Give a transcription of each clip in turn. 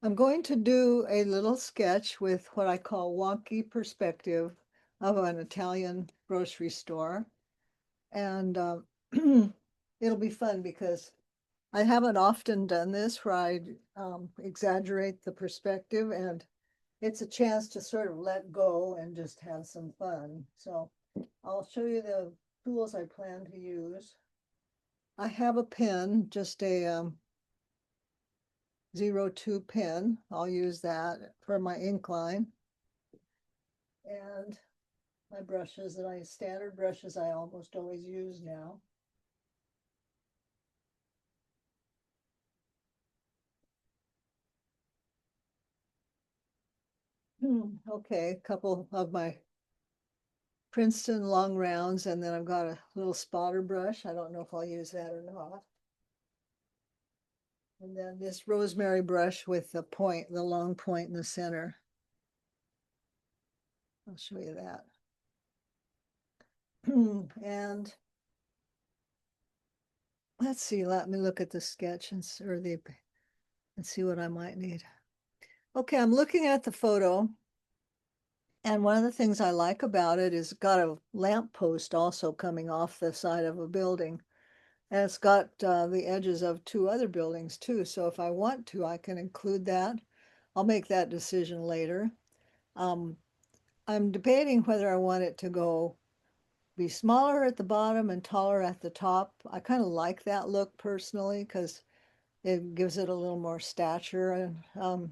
I'm going to do a little sketch with what I call wonky perspective of an Italian grocery store. And it'll be fun because I haven't often done this where I exaggerate the perspective, and it's a chance to sort of let go and just have some fun. So I'll show you the tools I plan to use. I have a pen, just a 02 pen. I'll use that for my ink line. And my brushes that standard brushes I almost always use now. Okay, a couple of my Princeton long rounds, and then I've got a little spotter brush. I don't know if I'll use that or not. And then this rosemary brush with the point, the long point in the center. I'll show you that. And let's see, let me look at the sketch and see what I might need. Okay, I'm looking at the photo. And one of the things I like about it is got a lamp post also coming off the side of a building. And it's got the edges of two other buildings too. So if I want to, I can include that. I'll make that decision later. Um, I'm debating whether I want it to be smaller at the bottom and taller at the top. I kind of like that look personally because it gives it a little more stature. And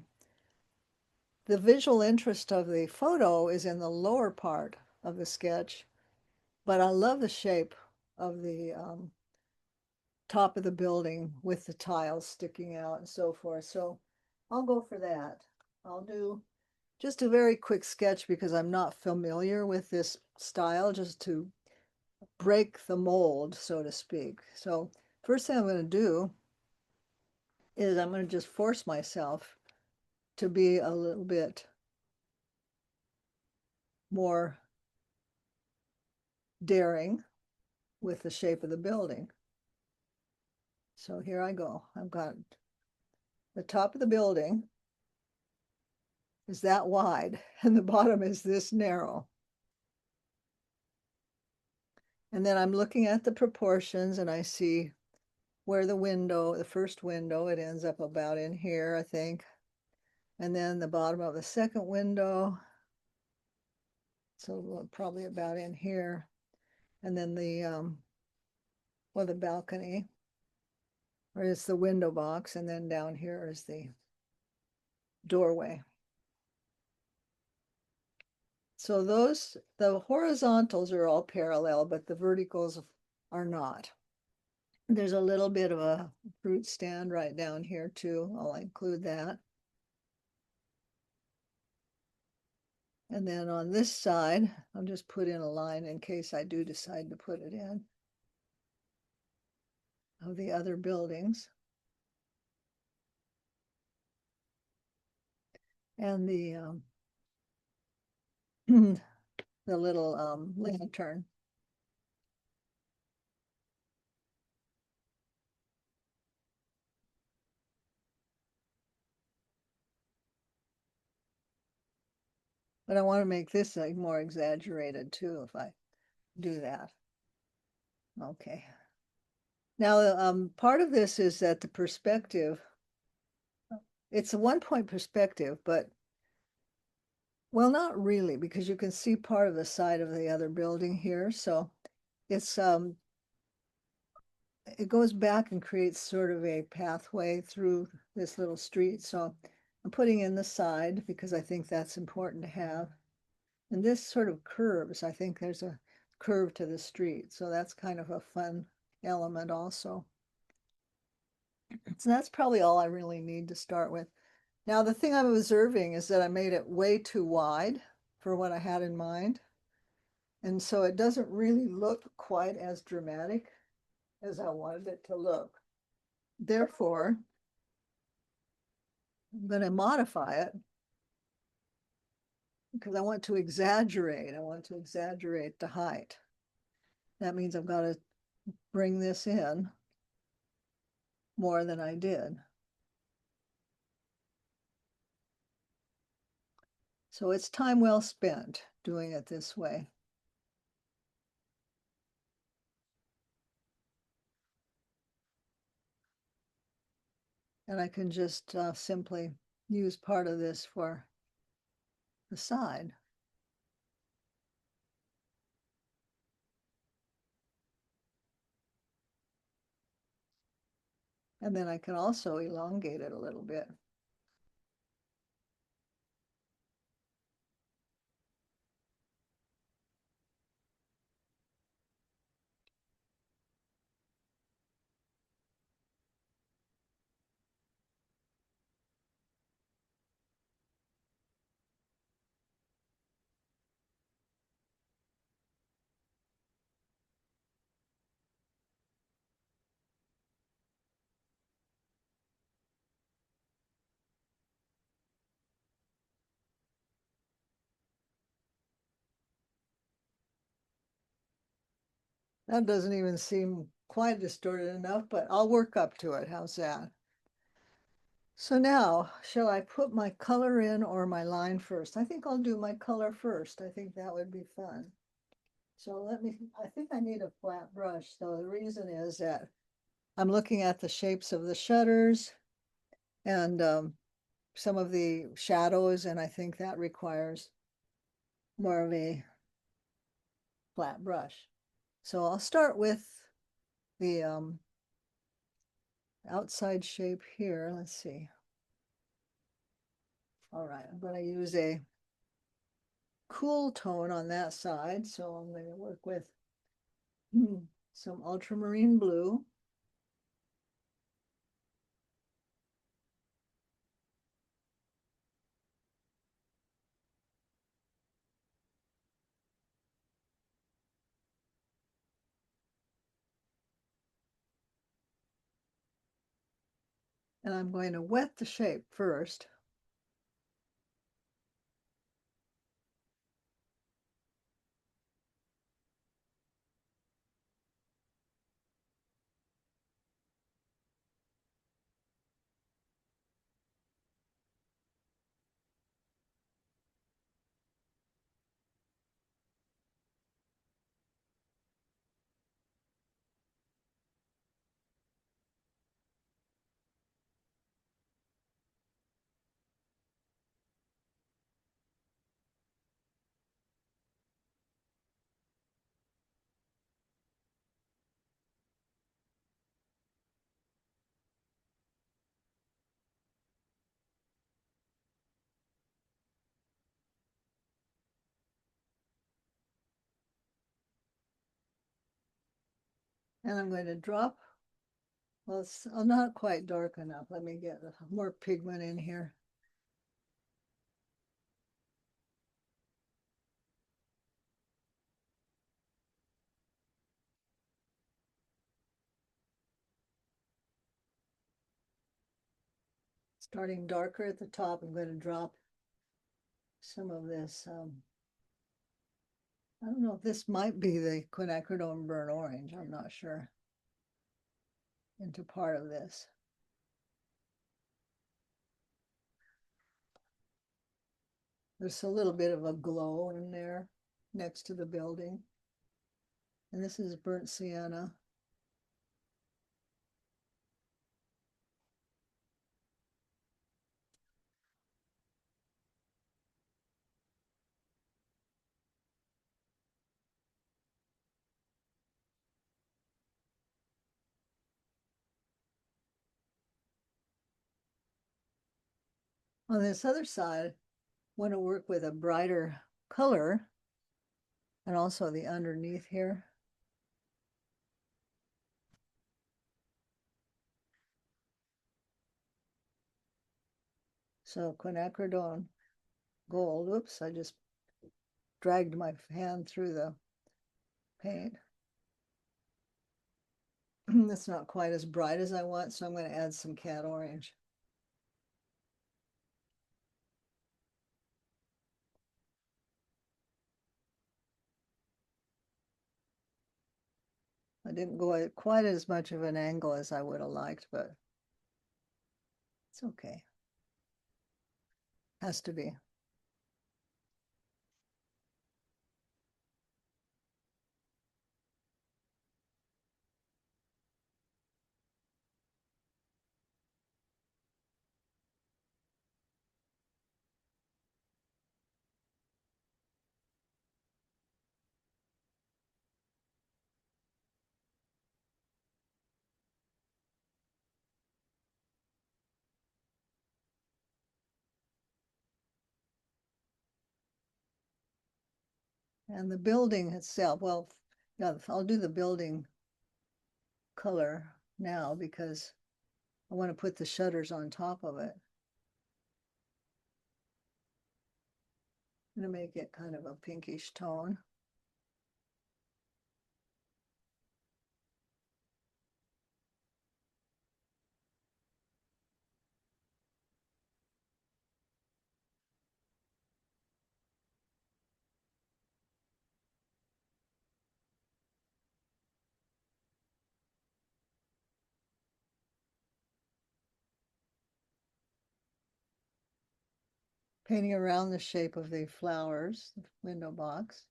the visual interest of the photo is in the lower part of the sketch, but I love the shape of the top of the building with the tiles sticking out and so forth. So I'll go for that. I'll do just a very quick sketch because I'm not familiar with this style, just to break the mold, so to speak. So first thing I'm going to do is I'm going to just force myself to be a little bit more daring with the shape of the building. So here I go. I've got the top of the building is that wide and the bottom is this narrow. And then I'm looking at the proportions and I see where the first window, it ends up about in here, I think. And then the bottom of the second window, so probably about in here. And then the balcony, or it's the window box. And then down here is the doorway. So the horizontals are all parallel, but the verticals are not. There's a little bit of a fruit stand right down here too. I'll include that. And then on this side, I'll just put in a line in case I do decide to put it in, of the other buildings. And the little lantern. But I want to make this like more exaggerated too if I do that. Okay. Now, part of this is that the perspective, it's a 1 point perspective, but well, not really, because you can see part of the side of the other building here. So it's it goes back and creates sort of a pathway through this little street. So I'm putting in the side because I think that's important to have. And this sort of curves. I think there's a curve to the street. So that's kind of a fun element also. So that's probably all I really need to start with. Now, the thing I'm observing is that I made it way too wide for what I had in mind. And so it doesn't really look quite as dramatic as I wanted it to look. Therefore, I'm going to modify it because I want to exaggerate. I want to exaggerate the height. That means I've got to bring this in more than I did. So it's time well spent doing it this way. And I can just simply use part of this for the side. And then I can also elongate it a little bit. That doesn't even seem quite distorted enough, but I'll work up to it. How's that? So now, shall I put my color in or my line first? I think I'll do my color first. I think that would be fun. So I think I need a flat brush. So the reason is that I'm looking at the shapes of the shutters and some of the shadows, and I think that requires more of a flat brush. So I'll start with the outside shape here. Let's see. All right, I'm going to use a cool tone on that side. So I'm going to work with some ultramarine blue. And I'm going to wet the shape first. And I'm going to drop, well, it's not quite dark enough. Let me get more pigment in here. Starting darker at the top, I'm going to drop some of this. I don't know if this might be the quinacridone burnt orange. I'm not sure. Into part of this. There's a little bit of a glow in there next to the building. And this is burnt sienna. On this other side, I want to work with a brighter color and also the underneath here. So quinacridone gold. Oops, I just dragged my hand through the paint. It's not quite as bright as I want, so I'm going to add some cat orange. I didn't go at quite as much of an angle as I would have liked, but it's okay. Has to be. And the building itself, well, yeah, I'll do the building color now because I want to put the shutters on top of it. I'm going to make it kind of a pinkish tone. Painting around the shape of the flowers, the window box.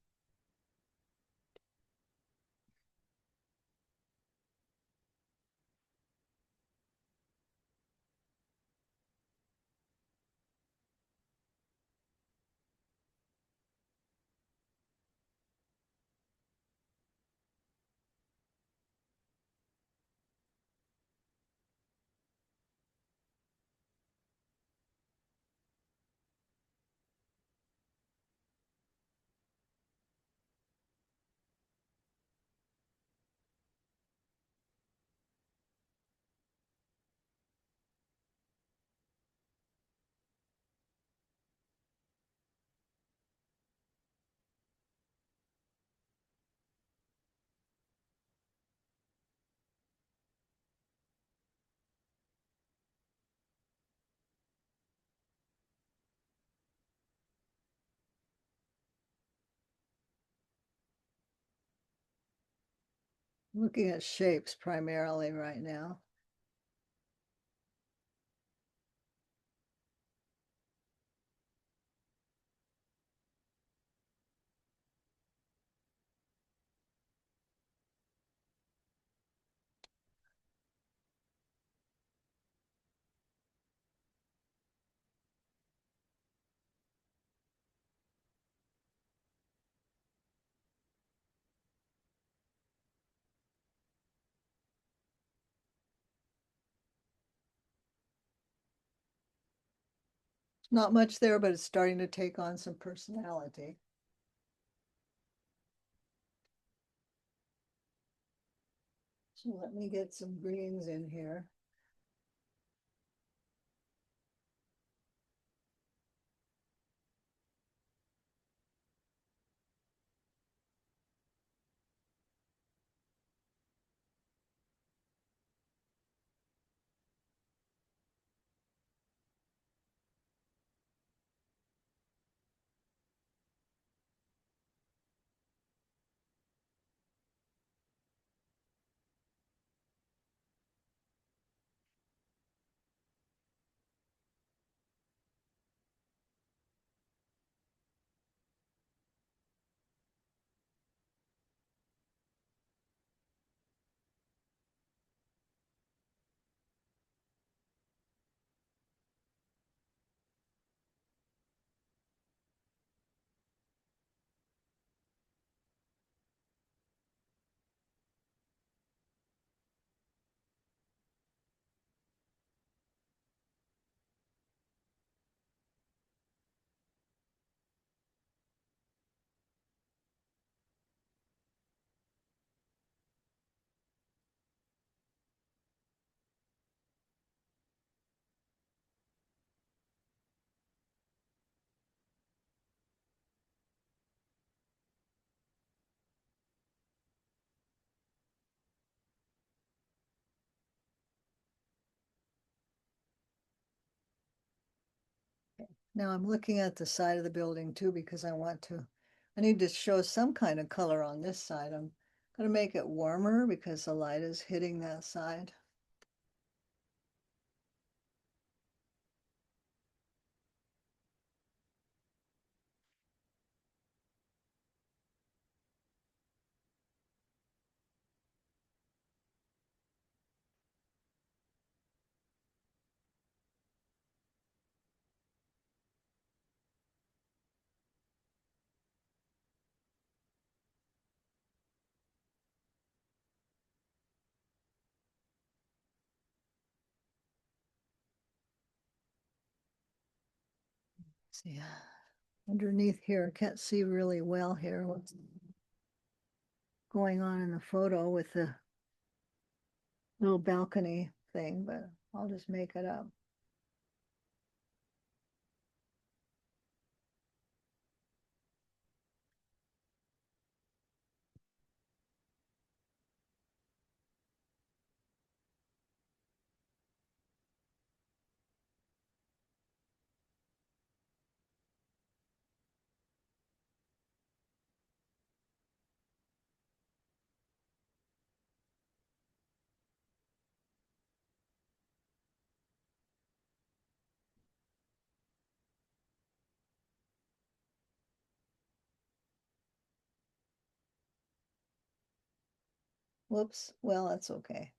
Looking at shapes primarily right now. Not much there, but it's starting to take on some personality. So let me get some greens in here. Now I'm looking at the side of the building too because I need to show some kind of color on this side. I'm going to make it warmer because the light is hitting that side. See, underneath here. I can't see really well here what's going on in the photo with the little balcony thing, but I'll just make it up. Whoops, well, that's okay.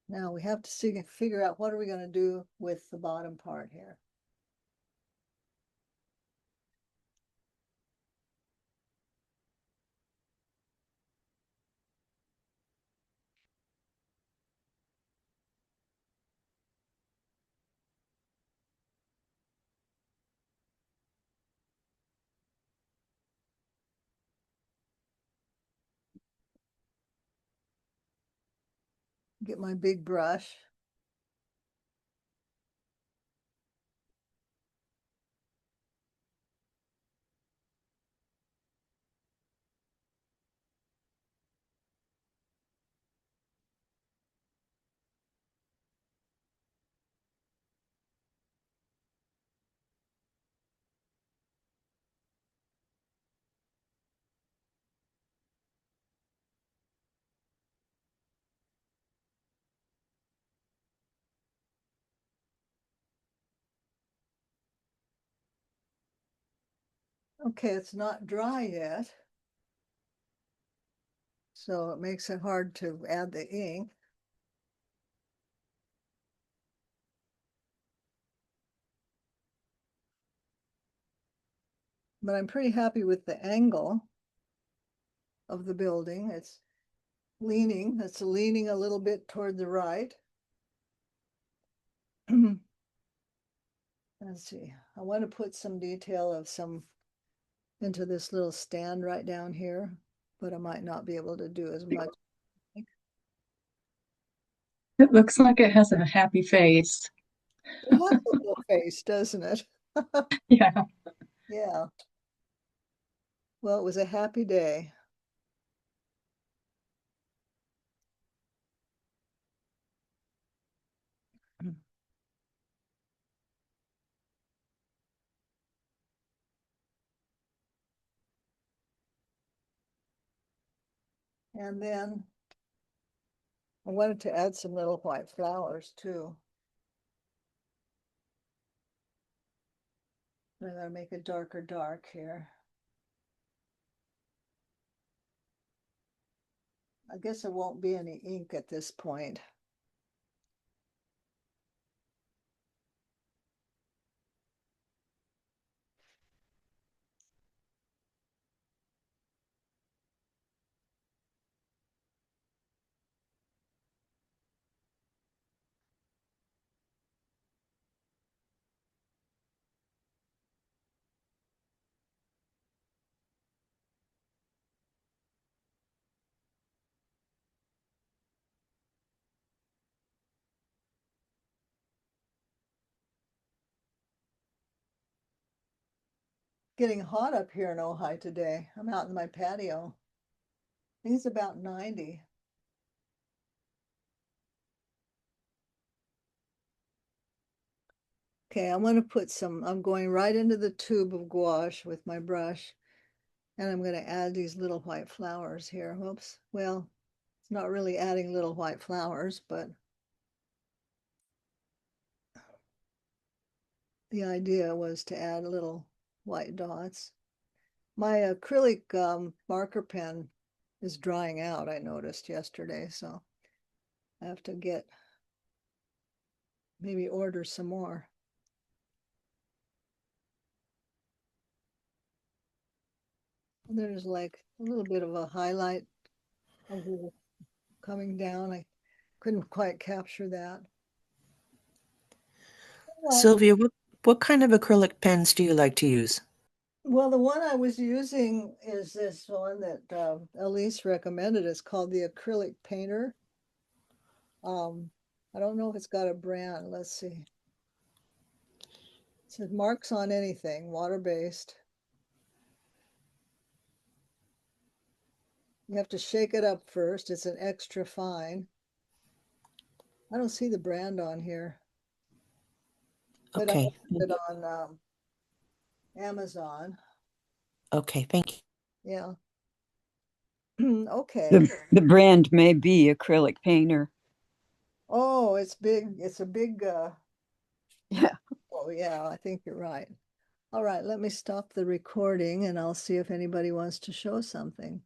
Now we have to figure out what are we going to do with the bottom part here. Get my big brush. Okay, it's not dry yet, so it makes it hard to add the ink. But I'm pretty happy with the angle of the building. It's leaning a little bit toward the right. Let's see, I want to put some detail of some into this little stand right down here, but I might not be able to do as much. It looks like it has a happy face. It has a little face, doesn't it? Yeah. Yeah. Well, it was a happy day. And then I wanted to add some little white flowers too. I'm gonna make it darker dark here. I guess there won't be any ink at this point. Getting hot up here in Ojai today. I'm out in my patio. I think it's about 90. Okay, I'm gonna put some, I'm going right into the tube of gouache with my brush, and I'm gonna add these little white flowers here. Whoops. Well, it's not really adding little white flowers, but the idea was to add little white dots. My acrylic marker pen is drying out, I noticed yesterday, so I have to maybe order some more. there's like a little bit of a highlight of the coming down. I couldn't quite capture that. Well, Sylvia, what kind of acrylic pens do you like to use? well, the one I was using is this one that Elise recommended. It's called the Acrylic Painter. I don't know if it's got a brand. Let's see. It says marks on anything, water-based. You have to shake it up first. It's an extra fine. I don't see the brand on here, but I Okay, found it on Amazon. okay, thank you. Yeah. Okay. The brand may be acrylic painter. Oh, it's big. It's a big, Yeah. oh yeah, I think you're right. All right, let me stop the recording and I'll see if anybody wants to show something.